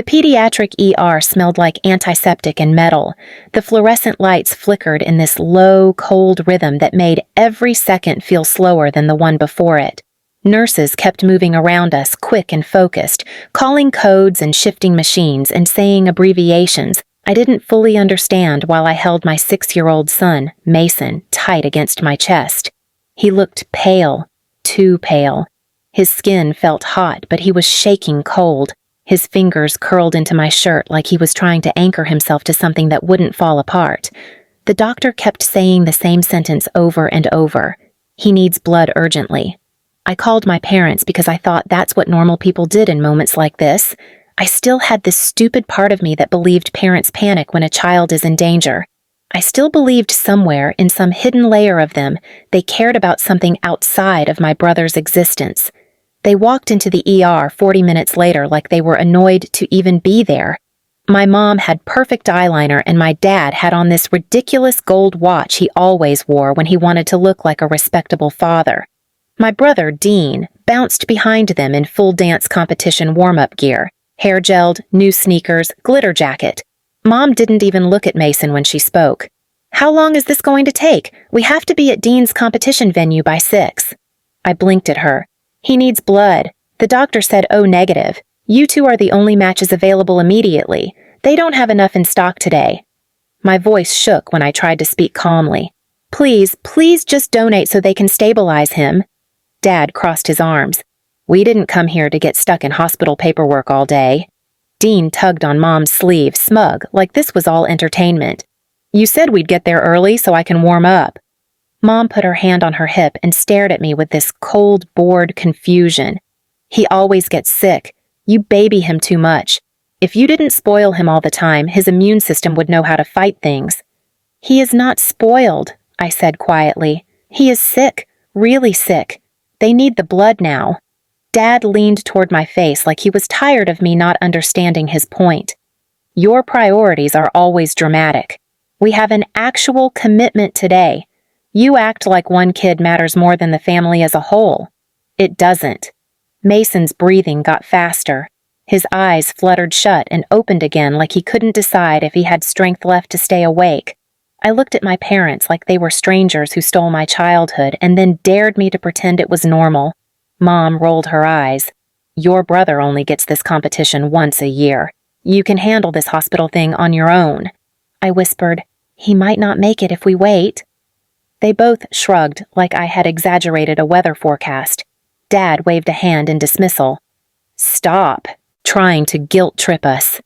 pediatric ER smelled like antiseptic and metal. The fluorescent lights flickered in this low, cold rhythm that made every second feel slower than the one before it. Nurses kept moving around us, quick and focused, calling codes and shifting machines and saying abbreviations I didn't fully understand while I held my 6-year-old son, Mason, tight against my chest. He looked pale, too pale. His skin felt hot, but he was shaking cold. His fingers curled into my shirt like he was trying to anchor himself to something that wouldn't fall apart. The doctor kept saying the same sentence over and over. He needs blood urgently. I called my parents because I thought that's what normal people did in moments like this. I still had this stupid part of me that believed parents panic when a child is in danger. I still believed somewhere, in some hidden layer of them, they cared about something outside of my brother's existence. They walked into the ER 40 minutes later like they were annoyed to even be there. My mom had perfect eyeliner and my dad had on this ridiculous gold watch he always wore when he wanted to look like a respectable father. My brother, Dean, bounced behind them in full dance competition warm-up gear, hair gelled, new sneakers, glitter jacket. Mom didn't even look at Mason when she spoke. "How long is this going to take? We have to be at Dean's competition venue by 6. I blinked at her. "He needs blood. The doctor said O negative. You two are the only matches available immediately. They don't have enough in stock today." My voice shook when I tried to speak calmly. Please just donate so they can stabilize him." Dad crossed his arms. "We didn't come here to get stuck in hospital paperwork all day." Dean tugged on Mom's sleeve, smug, like this was all entertainment. "You said we'd get there early so I can warm up." Mom put her hand on her hip and stared at me with this cold, bored confusion. "He always gets sick. You baby him too much. If you didn't spoil him all the time, his immune system would know how to fight things." "He is not spoiled," I said quietly. "He is sick, really sick. They need the blood now." Dad leaned toward my face like he was tired of me not understanding his point. "Your priorities are always dramatic. We have an actual commitment today. You act like one kid matters more than the family as a whole. It doesn't." Mason's breathing got faster. His eyes fluttered shut and opened again like he couldn't decide if he had strength left to stay awake. I looked at my parents like they were strangers who stole my childhood and then dared me to pretend it was normal. Mom rolled her eyes. "Your brother only gets this competition once a year. You can handle this hospital thing on your own." I whispered, "He might not make it if we wait." They both shrugged like I had exaggerated a weather forecast. Dad waved a hand in dismissal. "Stop trying to guilt trip us.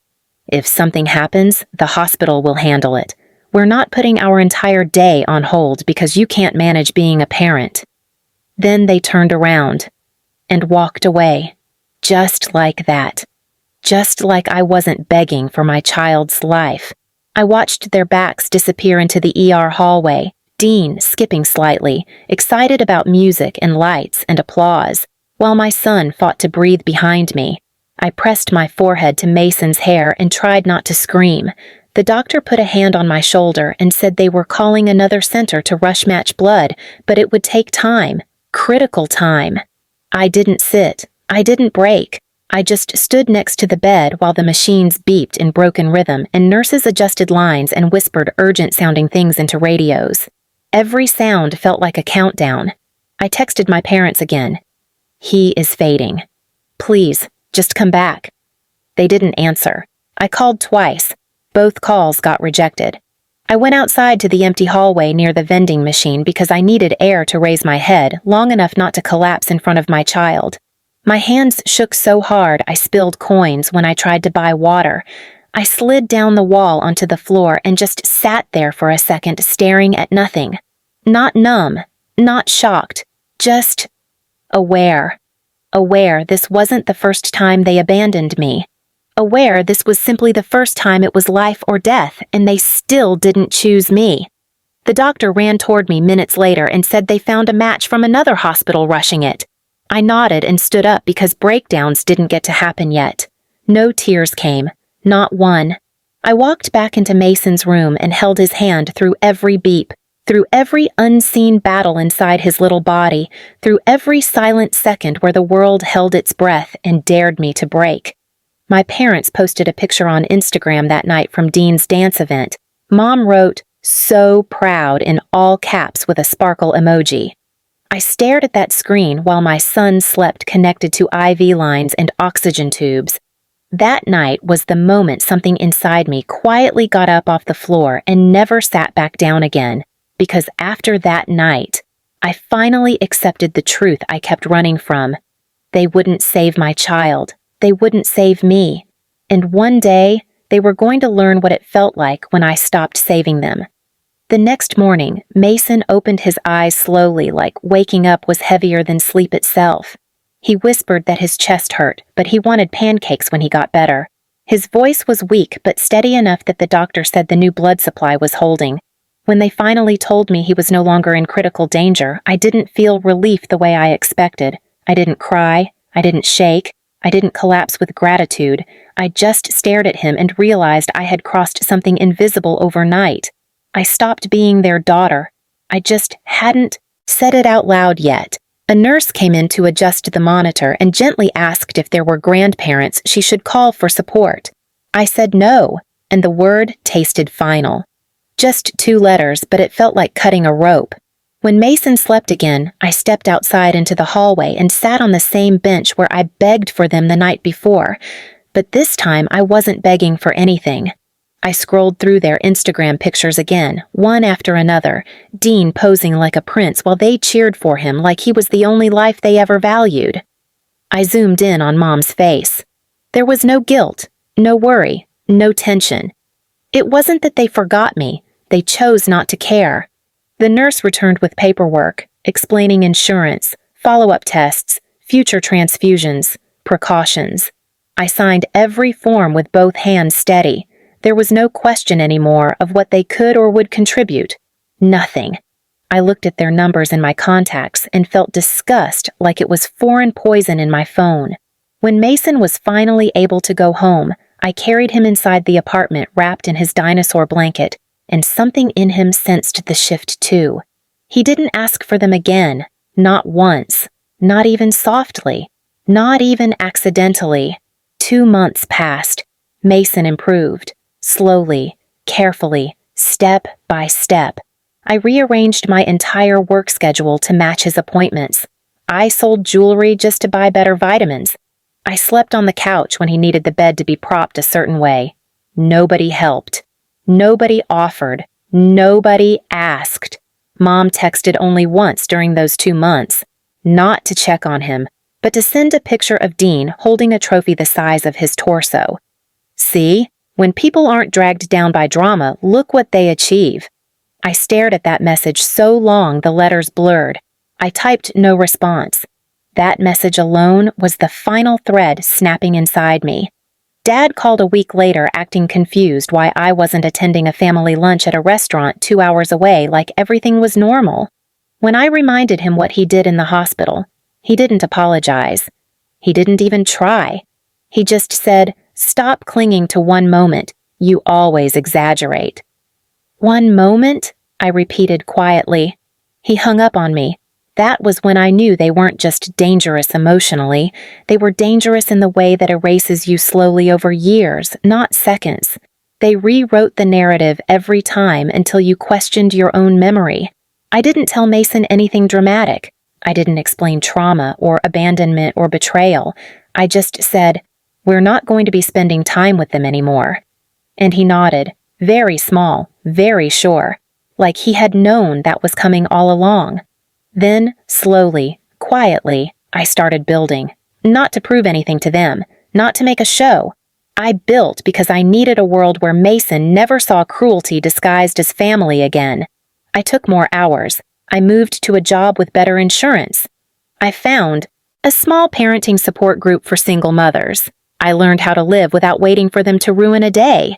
If something happens, the hospital will handle it. We're not putting our entire day on hold because you can't manage being a parent." Then they turned around and walked away, just like that. Just like I wasn't begging for my child's life. I watched their backs disappear into the ER hallway, Dean skipping slightly, excited about music and lights and applause, while my son fought to breathe behind me. I pressed my forehead to Mason's hair and tried not to scream. The doctor put a hand on my shoulder and said they were calling another center to rush match blood, but it would take time, critical time. I didn't sit. I didn't break. I just stood next to the bed while the machines beeped in broken rhythm and nurses adjusted lines and whispered urgent-sounding things into radios. Every sound felt like a countdown. I texted my parents again. "He is fading. Please, just come back." They didn't answer. I called twice. Both calls got rejected. I went outside to the empty hallway near the vending machine because I needed air to raise my head long enough not to collapse in front of my child. My hands shook so hard I spilled coins when I tried to buy water. I slid down the wall onto the floor and just sat there for a second staring at nothing. Not numb, not shocked, just aware. Aware this wasn't the first time they abandoned me. Aware this was simply the first time it was life or death, and they still didn't choose me. The doctor ran toward me minutes later and said they found a match from another hospital rushing it. I nodded and stood up because breakdowns didn't get to happen yet. No tears came, not one. I walked back into Mason's room and held his hand through every beep, through every unseen battle inside his little body, through every silent second where the world held its breath and dared me to break. My parents posted a picture on Instagram that night from Dean's dance event. Mom wrote, "So proud" in all caps with a sparkle emoji. I stared at that screen while my son slept connected to IV lines and oxygen tubes. That night was the moment something inside me quietly got up off the floor and never sat back down again, because after that night, I finally accepted the truth I kept running from. They wouldn't save my child. They wouldn't save me. And one day, they were going to learn what it felt like when I stopped saving them. The next morning, Mason opened his eyes slowly, like waking up was heavier than sleep itself. He whispered that his chest hurt, but he wanted pancakes when he got better. His voice was weak but steady enough that the doctor said the new blood supply was holding. When they finally told me he was no longer in critical danger, I didn't feel relief the way I expected. I didn't cry. I didn't shake. I didn't collapse with gratitude. I just stared at him and realized I had crossed something invisible overnight. I stopped being their daughter. I just hadn't said it out loud yet. A nurse came in to adjust the monitor and gently asked if there were grandparents she should call for support. I said no, and the word tasted final. Just 2 letters, but it felt like cutting a rope. When Mason slept again, I stepped outside into the hallway and sat on the same bench where I begged for them the night before. But this time I wasn't begging for anything. I scrolled through their Instagram pictures again, one after another, Dean posing like a prince while they cheered for him like he was the only life they ever valued. I zoomed in on Mom's face. There was no guilt, no worry, no tension. It wasn't that they forgot me, they chose not to care. The nurse returned with paperwork, explaining insurance, follow-up tests, future transfusions, precautions. I signed every form with both hands steady. There was no question anymore of what they could or would contribute. Nothing. I looked at their numbers in my contacts and felt disgust like it was foreign poison in my phone. When Mason was finally able to go home, I carried him inside the apartment wrapped in his dinosaur blanket, and something in him sensed the shift too. He didn't ask for them again, not once, not even softly, not even accidentally. 2 months passed. Mason improved. Slowly, carefully, step by step. I rearranged my entire work schedule to match his appointments. I sold jewelry just to buy better vitamins. I slept on the couch when he needed the bed to be propped a certain way. Nobody helped. Nobody offered. Nobody asked. Mom texted only once during those 2 months, not to check on him, but to send a picture of Dean holding a trophy the size of his torso. See? When people aren't dragged down by drama, look what they achieve. I stared at that message so long the letters blurred. I typed no response. That message alone was the final thread snapping inside me. Dad called a week later acting confused why I wasn't attending a family lunch at a restaurant 2 hours away like everything was normal. When I reminded him what he did in the hospital, he didn't apologize. He didn't even try. He just said, "Stop clinging to one moment. You always exaggerate." "One moment?" I repeated quietly. He hung up on me. That was when I knew they weren't just dangerous emotionally. They were dangerous in the way that erases you slowly over years, not seconds. They rewrote the narrative every time until you questioned your own memory. I didn't tell Mason anything dramatic. I didn't explain trauma or abandonment or betrayal. I just said, "We're not going to be spending time with them anymore." And he nodded, very small, very sure, like he had known that was coming all along. Then, slowly, quietly, I started building. Not to prove anything to them, not to make a show. I built because I needed a world where Mason never saw cruelty disguised as family again. I took more hours. I moved to a job with better insurance. I found a small parenting support group for single mothers. I learned how to live without waiting for them to ruin a day.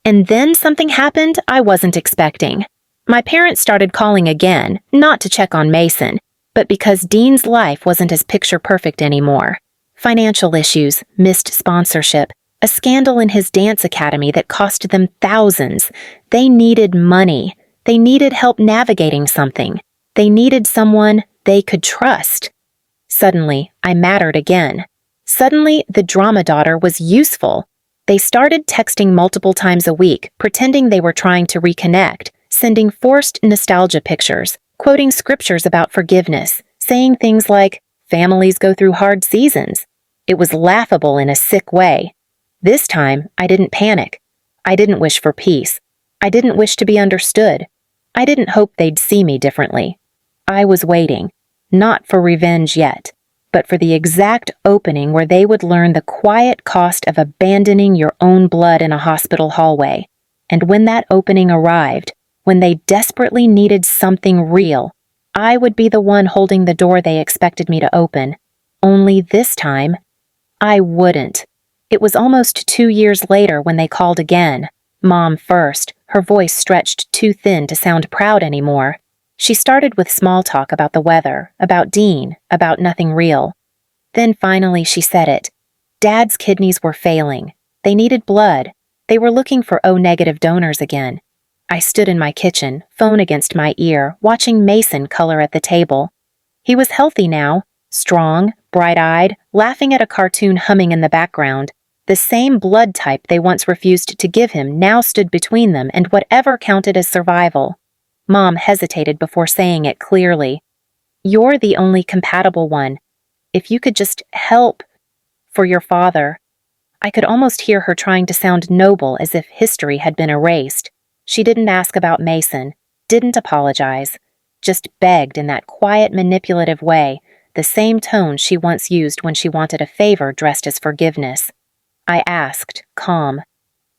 And then something happened I wasn't expecting. My parents started calling again, not to check on Mason, but because Dean's life wasn't as picture-perfect anymore. Financial issues, missed sponsorship, a scandal in his dance academy that cost them thousands. They needed money. They needed help navigating something. They needed someone they could trust. Suddenly, I mattered again. Suddenly, the drama daughter was useful. They started texting multiple times a week, pretending they were trying to reconnect, sending forced nostalgia pictures, quoting scriptures about forgiveness, saying things like, "Families go through hard seasons." It was laughable in a sick way. This time, I didn't panic. I didn't wish for peace. I didn't wish to be understood. I didn't hope they'd see me differently. I was waiting, not for revenge yet, but for the exact opening where they would learn the quiet cost of abandoning your own blood in a hospital hallway. And when that opening arrived, when they desperately needed something real, I would be the one holding the door they expected me to open. Only this time, I wouldn't. It was almost 2 years later when they called again. Mom first, her voice stretched too thin to sound proud anymore. She started with small talk about the weather, about Dean, about nothing real. Then finally she said it. Dad's kidneys were failing. They needed blood. They were looking for O-negative donors again. I stood in my kitchen, phone against my ear, watching Mason color at the table. He was healthy now, strong, bright-eyed, laughing at a cartoon humming in the background. The same blood type they once refused to give him now stood between them and whatever counted as survival. Mom hesitated before saying it clearly. "You're the only compatible one. If you could just help for your father." I could almost hear her trying to sound noble as if history had been erased. She didn't ask about Mason, didn't apologize, just begged in that quiet, manipulative way, the same tone she once used when she wanted a favor dressed as forgiveness. I asked, calm,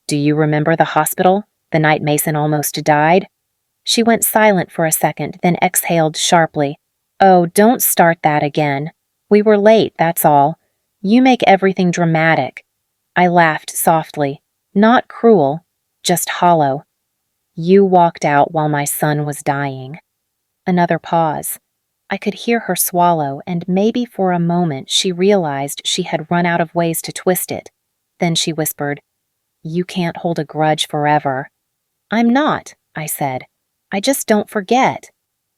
"Do you remember the hospital, the night Mason almost died?" She went silent for a second, then exhaled sharply. "Oh, don't start that again. We were late, that's all. You make everything dramatic." I laughed softly, not cruel, just hollow. "You walked out while my son was dying." Another pause. I could hear her swallow, and maybe for a moment she realized she had run out of ways to twist it. Then she whispered, "You can't hold a grudge forever." "I'm not," I said. "I just don't forget."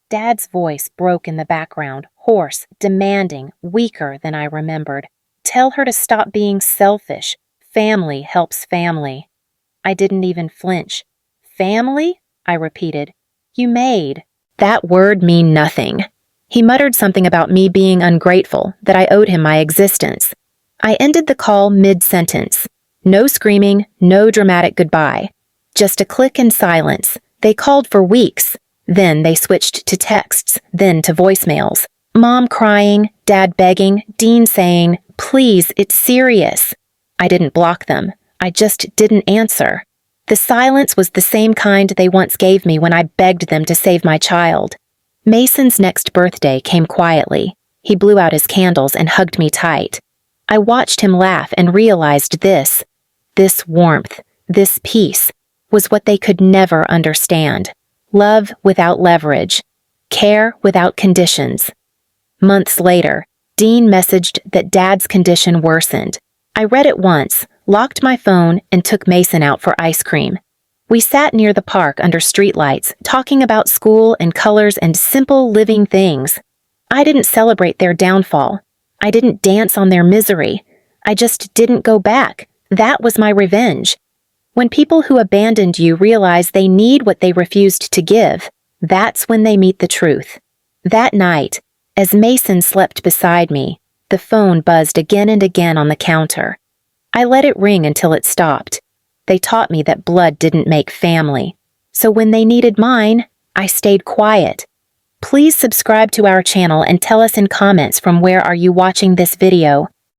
Dad's voice broke in the background, hoarse, demanding, weaker than I remembered. "Tell her to stop being selfish. Family helps family." I didn't even flinch. "Family?" I repeated. "You made that word mean nothing." He muttered something about me being ungrateful, that I owed him my existence. I ended the call mid-sentence. No screaming, no dramatic goodbye. Just a click and silence. They called for weeks. Then they switched to texts, then to voicemails. Mom crying, Dad begging, Dean saying, "Please, it's serious." I didn't block them. I just didn't answer. The silence was the same kind they once gave me when I begged them to save my child. Mason's next birthday came quietly. He blew out his candles and hugged me tight. I watched him laugh and realized this warmth, this peace, was what they could never understand. Love without leverage. Care without conditions. Months later, Dean messaged that Dad's condition worsened. I read it once, locked my phone, and took Mason out for ice cream. We sat near the park under streetlights, talking about school and colors and simple living things. I didn't celebrate their downfall. I didn't dance on their misery. I just didn't go back. That was my revenge. When people who abandoned you realize they need what they refused to give, that's when they meet the truth. That night, as Mason slept beside me, the phone buzzed again and again on the counter. I let it ring until it stopped. They taught me that blood didn't make family. So when they needed mine, I stayed quiet. Please subscribe to our channel and tell us in comments from where are you watching this video.